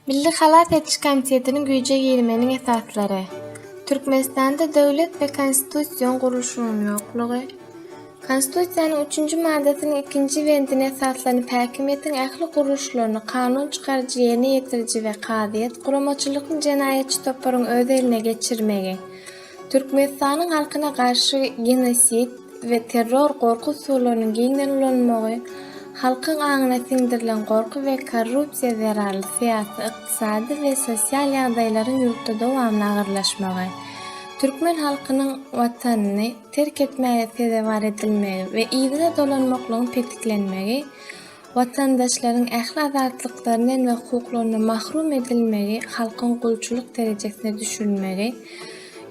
Milli Halat Etiş Komitetiniň güýje girmeniň esaslary. Türkmenistanda döwlet we konstitusiýon gurulşynyň ýoklugy. Konstitusiýanyň 3-nji maddasynyň 2-nji wendine esaslanyp häkimiýetiň ähli gurulşlaryny kanun çykarjy, ýerine ýetirji we kadyet guramaçylygyň jenaýetçi toparyň öz eline geçirmegi. Türkmenistanyň halkyna garşy genosit we terror gorku usullarynyň giňden ulanmagy, halkyň aňyna siňdirilen gorku we korrupsiýa zararly syýasy, ykdysady we sosial ýagdaýlaryň ýurtda dowamly agyrlaşmagy, türkmen halkynyň watanyny terk etmäge sebäp edilmegi we ýygyna dolanmaklygyň petiklenmegi, watandaşlaryň ähli azatlyklarynyň we hukuklaryny mahrum edilmegi, halkyň gulçuluk derejesine düşürülmegi,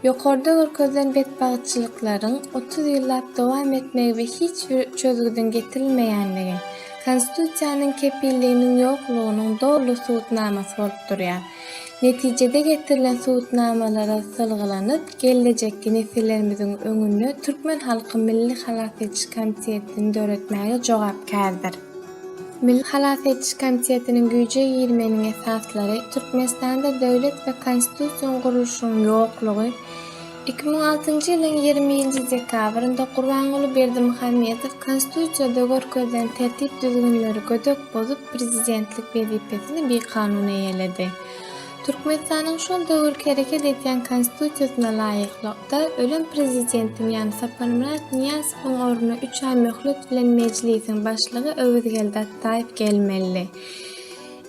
ýokarda görkezlen betbagtçylyklaryň 30 ýyllap dowam etmegi we hiç bir çözgüden getirilmeýänligi, konstitusiýanyň kepilliginiň ýoklugynyň dogry suwutnamasy bolup durýar. Netijede getirilen suwutnamalara sylgylanyp, gelecekki nesillerimiziň öňünde türkmen halky Milli Halat Etiş Komitetini döretmäge jogapkardyr. Milli Halat Etiş Komitetiniň güýje girmeniň esaslary Türkmenistanda döwlet we konstitusiýon gurulşynyň ýoklugy. 2006-njy ýylyň 20-nji dekabrynda Gurbanuly Berdimuhammedow konstitusiýada görkezlen tertip düzgünleri gödök bozup prezidentlik wezipesini bir kanun eýeledi. Türkmenistanyň şol döwürki hereket etýän konstitusiýasyna laýyklykda ölen prezidentiň ýani Saparmurat Niýazowyň ornuny 3 ay möhlet bilen mejlisiň başlygy Öwüdgeld Ataýew gelmeli.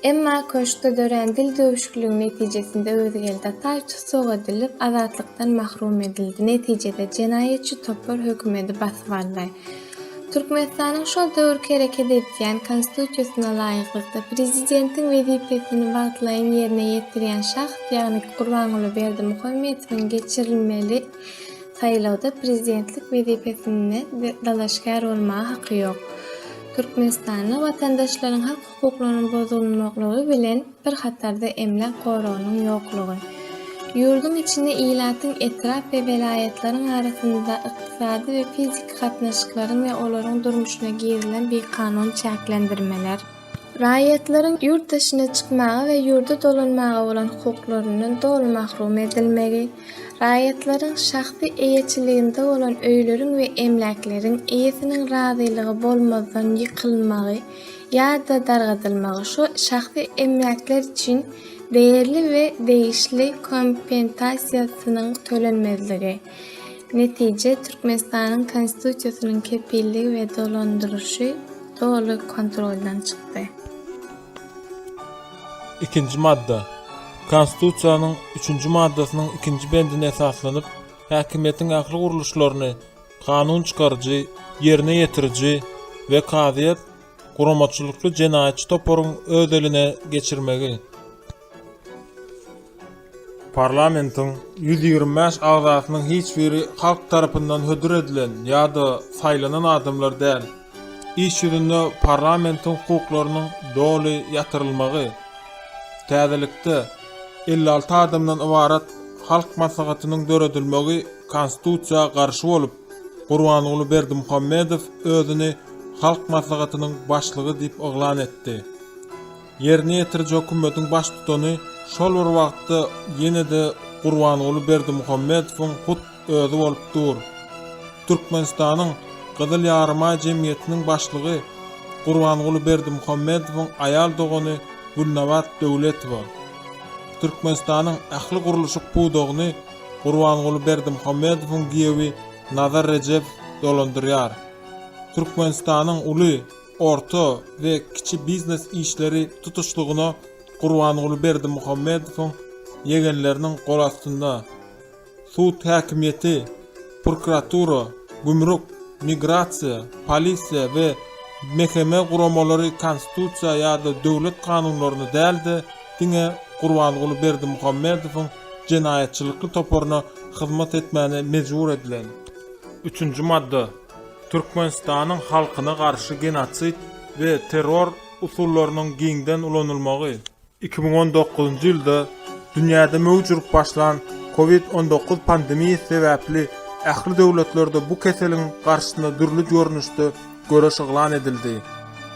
Emma köşkde dören dil döwüşikliginiň netijesinde Öwüdgeld Ataýew tutsak edilip azatlykdan mahrum edildi. Netijede jenaýetçi topar hökümeti basyp aldy. Türkmenistanyň şol döwürki hereket etýän konstitusiýasyna laýyklykda prezidentiň wezipesini wagtlaýan ýerine ýetirýän şahs, ýagny Gurbanuly Berdimuhammedowyň geçirilmeli saýlawda prezidentlik wezipesine dalaşgar bolmagy haky ýok. Türkmenistanyň watandaşlaryň hak hukuklarynyň bozulmagyny bilen bir hatarda emlak goragynyň ýoklugy. Yurdun içinde ilatyň etraf we welaýetlaryň arasynda ykdysady we fizik gatnaşyklaryň we olaryň durmuşyna girilen bir kanun çäklendirmeler, raýatlaryň ýurt dışyna çykmagy we ýurda dolanmagy bolan hukuklarynyň dogry mahrum edilmegi, raýatlaryň şahsy eýeçiliginde bolan öýleriň we emlakleriň eýesiniň razylygy bolmadan ýykylmagy ýa-da dargadylmagy şu şahsy emlaklar üçin değerli ve değişli kompensasiýasynyň tölenmezligi. Netije Türkmenistanyň konstitusiýasynyň kepilligi we dolandyrşy dogry kontroldan çykdy. 2-nji madda. Konstitusiýanyň 3-nji maddasynyň 2-nji bendine esaslanyp, häkimiýetiň ähli gurulşlaryny kanun çykarjy, ýerine ýetirji we kadyet guramaçylykly jenaýetçi toparyň öz eline geçirmegi. Parlamentiň 125 agatynyň hiç biri halk tarapyndan hödür edilen ýa-da saýlanan adamlar däl. İş ýüzünde parlamentiň hukuklarynyň doly ýatyrylmagy, täzelikde 56 adamdan ibarat halk maslahatynyň döredilmegi konstitusiýaga garşy bolup, Gurbanuly Berdimuhammedow özüni halk maslahatynyň başlygy diýip oglan etdi. Ýerine ýetirji hökümetiň baş tutany şol bir wagtda ýene-de Gurbanuly Berdimuhammedowyň hut özü bolup dur. Türkmenistanyň Gyzyl Ýarma jemgyýetiniň başlygy Gurbanuly Berdimuhammedowyň aýal dogany Gülnawat Döwletowa. Türkmenistanyň ähli gurulşy pudogyny Gurbanuly Berdimuhammedowyň giýewi Nazar Rejep dolandyrýar. Türkmenistanyň uly, orta we kiçi biznes işleri tutuşlugyna Gurbanuly Berdimuhammedowyň ýegenleriniň gol astynda. Sud häkimiýeti, prokuratura, gümrük, migrasiýa, polisiýa we mehkeme guramalary konstitusiýa ýa-da döwlet kanunlaryny däldi, diňe Gurbanuly Berdimuhammedowyň jenaýetçilikli toparyna hyzmat etmäne mejbur edilen. 3-nji madda. Türkmenistanyň halkyna garşy genosit we terror usullarynyň giňden ulanylmagy. 2019-njy ýylda dünýäde mewjud başlan COVID-19 pandemiýasy sebäpli ähli döwletlerde bu keseliň garşysyna dürli görnüşde göreş eglan edildi.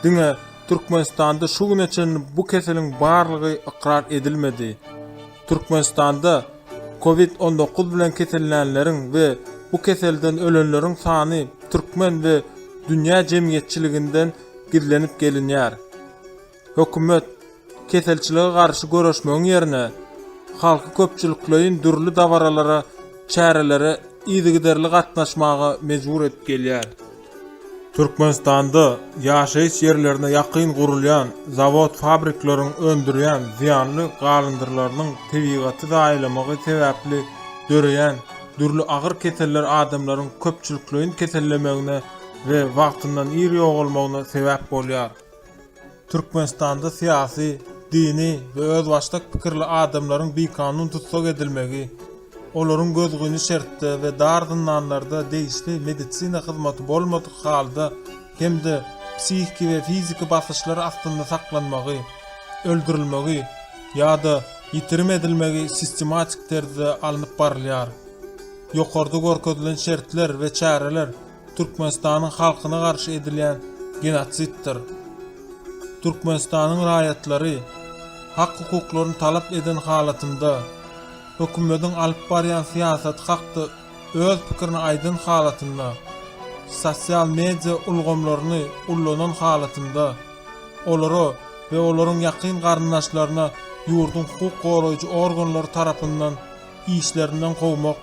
Diňe Türkmenistanda şu güneçen bu keselin barlygy ikrar edilmedi. Türkmenistanda COVID-19 bilen kesellenenlerin ve bu keselden ölenlerin sany Türkmen ve dünya jemgyýetçiliginden gizlenip gelinýär. Hökümet keselçilige garşy görüşmegiň ýerine halky köpçülikleýin dürli dawaralara, çärelere ýygyderli gatnaşmaga mejbur edip gelýär. Türkmenistanda ýaşaýyş ýerlerine ýakyn gurulýan zawod fabriklaryň öndürýän ziýanly galyndyrylarynyň tebigaty zaýlamagy sebäpli döreýän dürli agyr keseller adamlaryň köpçülikleýin kesellemegine we wagtyndan iri ýogalmagyna sebäp bolýar. Türkmenistanda syýasy, dini we öz başlyk pikirli adamlaryň bikanun tutsak edilmegi, olaryň gözgüni şertde we dar dyndanlarda değişli medisina hyzmaty bolmadyk halda hemde psihiki we fiziki basyşlar astynda saklanmagy, öldürilmegi ýa-da ýitirim edilmegi sistematik terde alınıp barylýar. Ýokarda görkezlen şertler we çäreler Türkmenistanyň halkyna garşy edilýän genotsiddir. Türkmenistanyň raýatlary hak hukuklaryny talap eden halatynda hökümetiň alyp barýan syýasat hakda öz pikirini aýdyn halatynda, sosial media ulgamlaryny ullanan halatynda, olary we olaryň ýakyn garyndaşlaryna ýurdun hukuk goraýjy organlary tarapyndan işlerinden gowmak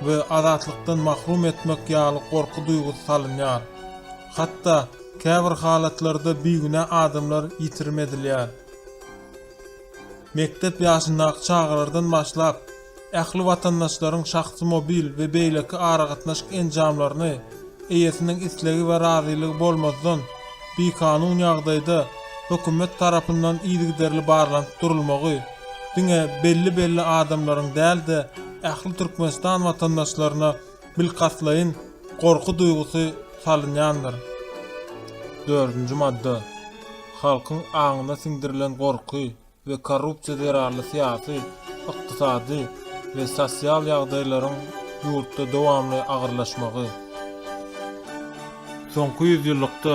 we azatlykdan mahrum etmek ýaly gorky duýgusy salynýar. Hatda käbir halatlarda beýgüne adamlar ýitirim edilýär. Mektep ýaşyndaky çağlardan başlap ähli watandaşlaryň şahsy mobil we beýleki aragatnaşyk enjamlaryny eýesiniň islegi we razylygy bolmazdan bikanun ýagdaýda hökümet tarapyndan ýygyderli barlanyp durulmagy, diňe belli adamlaryň dälde ähli Türkmenistan watandaşlaryna bilgaslaýyn gorky duýgusy salynýandyr. 4-nji madda. Halkyň aňyna siňdirilen gorky we korrupsiýa derarly syýasy, ykdysady we sosial ýagdaýlaryň ýurtda dowamly agyrlaşmagy. Soňky ýüzýyllykda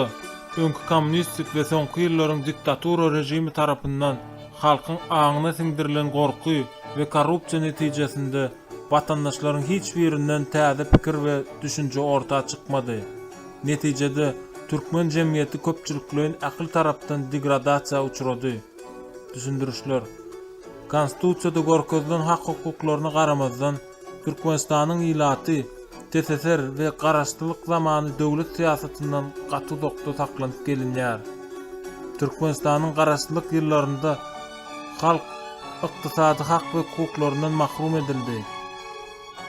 öňkü kommunistik we soňky ýyllaryň diktatura rejimi tarapyndan halkyň aňyna siňdirilen gorky we korrupsiýa netijesinde watandaşlaryň hiç birinden täze pikir we düşünje ortağa çykmady. Netijede Türkmen jemgyýeti köpçüliklerin akıl tarapdan degradasiýa uçrady. Düşündürüşler. Konstitusiýada görkezlen hak hukuklaryna garamazdan Türkmenistanyň ýylaty, TSSR we garaşdylyk zamany döwlet syýasatyndan gaty dokda saklanyp gelinýär. Türkmenistanyň garaşdylyk ýyllarynda halk ykdysady hak we hukuklaryndan mahrum edildi.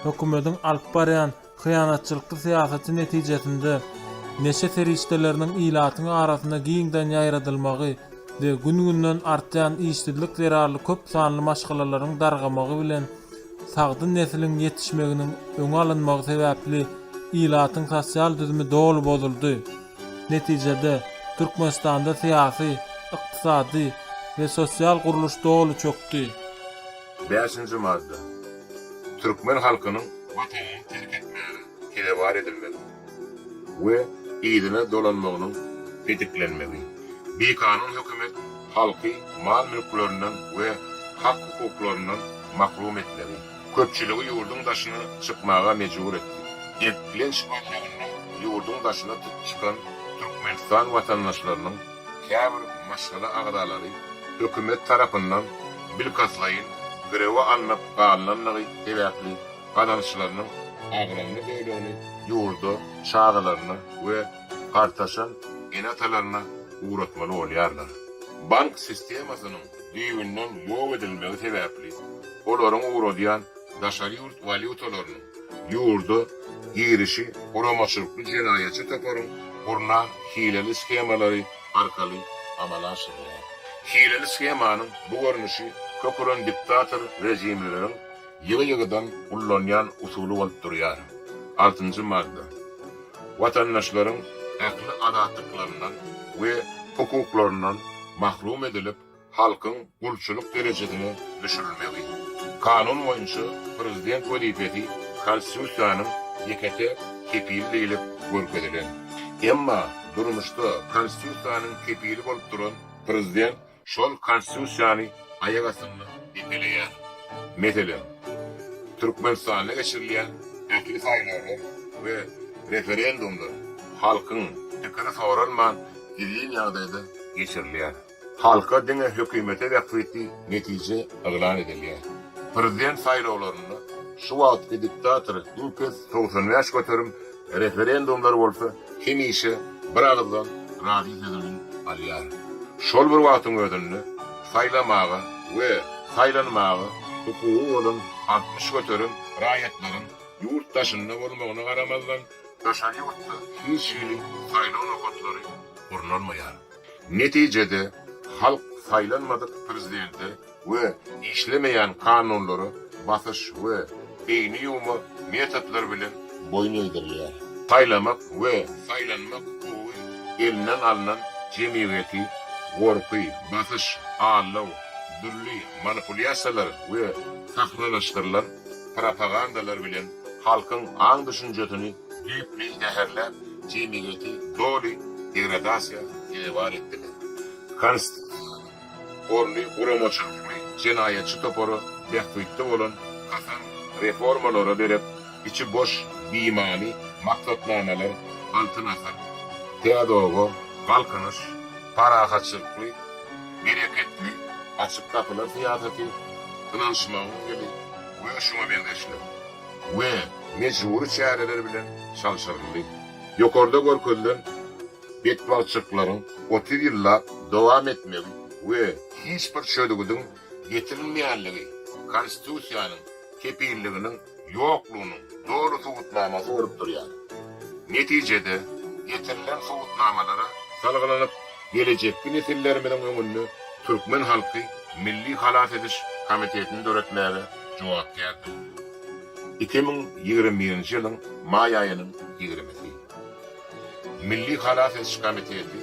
Hökümetiň alyp barýan hyýanatçylyk syýasaty netijesinde neşe serişdelerinin ýylatyň arasynda giňden ýaýradylmagy we gün-günden artýan işsizlik zerarly köp sanly maşgalalaryň dargamagy bilen sagdy nesliniň ýetişmeginiň öňe alynmagy sebäpli ýylatyň sosial düzümi dolu bozuldy. Netijede Türkmenistanda syýasy, ykdysady we sosial guruluş dolu çökdi. 5-nji madda. Türkmen halkynyň watanyny terk etmegi, telebar edilmegi we ýygyna dolanmagynyň tetiklenmegi. Bikanun hökümet halky mal mülkleriniň we hak hukuklarynyň mahrum etmegi. Köpçüligi ýurdun daşyna çykmaga mejbur etdi. Etkilen şibatlaryny ýurdun daşyna çykan Türkmenistan watandaşlarynyň käbir maşgala agdalary hökümet tarapyndan bilgaslaýyn grewe alınıp galanlanyny sebäpli gadançylarynyň agramly beýlegi ýurda çağalaryny we gartaşan enatalaryna uğratmaly bolýarlar. Bank sistemasynyň düýbünden ýok edilmegi sebäpli olaryň uğradýan daşary ýurt valyutalaryny ýurda girişi oramaçylykly jenaýatçy toparyň urna hileli skemalary arkaly amala aşyrýar. Hileli skemanyň bu görnüşi köpüren diktator rejimleriň ýygy-ýygydan ullanýan usuly bolup durýar. 6-njy madda. Watandaşlaryň ähli adatlyklarynyň we hukuklarynyň mahrum edilip halkyň gulçuluk derejesine düşürilmegi. Kanun boýunça prezident wezifeti konstitusiýanyň ýekete kepilli edilip görkezdilen. Emma durmuşda konstitusiýanyň kepili bolup duran prezident şol konstitusiýany aýak astyna epeleýär. Meselen, Türkmenistanda geçirilen erkli sayıları ve referendumda halkın fikri sorulman gidin ýagdaýda geçirilýär. Halka diňe hökümete wekti netije aglan edilýär. Prezident saýlawlaryny şu wagtky diktator ülkes 95 götürüm referendumlar bolsa hemişe bir agzdan rady edilýär alýar. Şol bir wagtyň ödünni saýlamagy we saýlanmagy hukuky bolan 60 götürüm raýatlaryň ýurtdaşyny bolmagyna garamazdan daşary ýurtda hiç ýyly saýlaw nokatlary ornanmaýar. Netijede halk saylanmadık prezidenti ve işlemeyen kanunları basış ve beyni yumu metotlar bilen boyun eğdirler. Saylamak ve saylanmak hukuky elinden alınan cemiyeti, gorky, basış, ağlaw, dürli manipulasiyalar ve saklalaştırılan propagandalar bilen halkın aň düşünjesini gepli zäherläp cemiyeti doli degradasiya var etdiler. Orni uramachılıkly jinayatçy toporu dähpitde bolan kasan reformalary berip içi boş beýmani maksatnamalar altyn asar. Teadogo, balkanyş, parahatçylykly, bereketli, açyk kapylar siýasaty ynanşmagy geli we şuna bendeşler. We mecburi çäreler bilen çalşyrly. Ýokarda görkezlen betbalçyklaryň 30 ýyllap dowam etmegi we hiç bir çödügüdün getirilmeýänligi, konstitusiýanyň kepilliginiň ýoklugynyň dogry subutnamasy bolup durýar. Netijede getirilen subutnamalara salgylanyp gelecekki nesillerimiň öňünde türkmen halky Milli Halat Ediş Komitetini döretmäge jogap berdi. 2021-nji ýylyň may aýynyň 20-si. Milli Halat Ediş Komiteti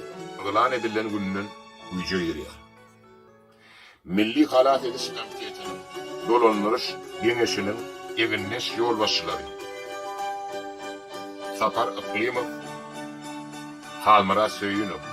elan edilen günden güýje ýerýär. Milli Halat Ediş Komitetiniň dolanlyryş ýeňeşiniň eginleş ýolbaşçylary Sapar Yklymow, Halmara Söýünov,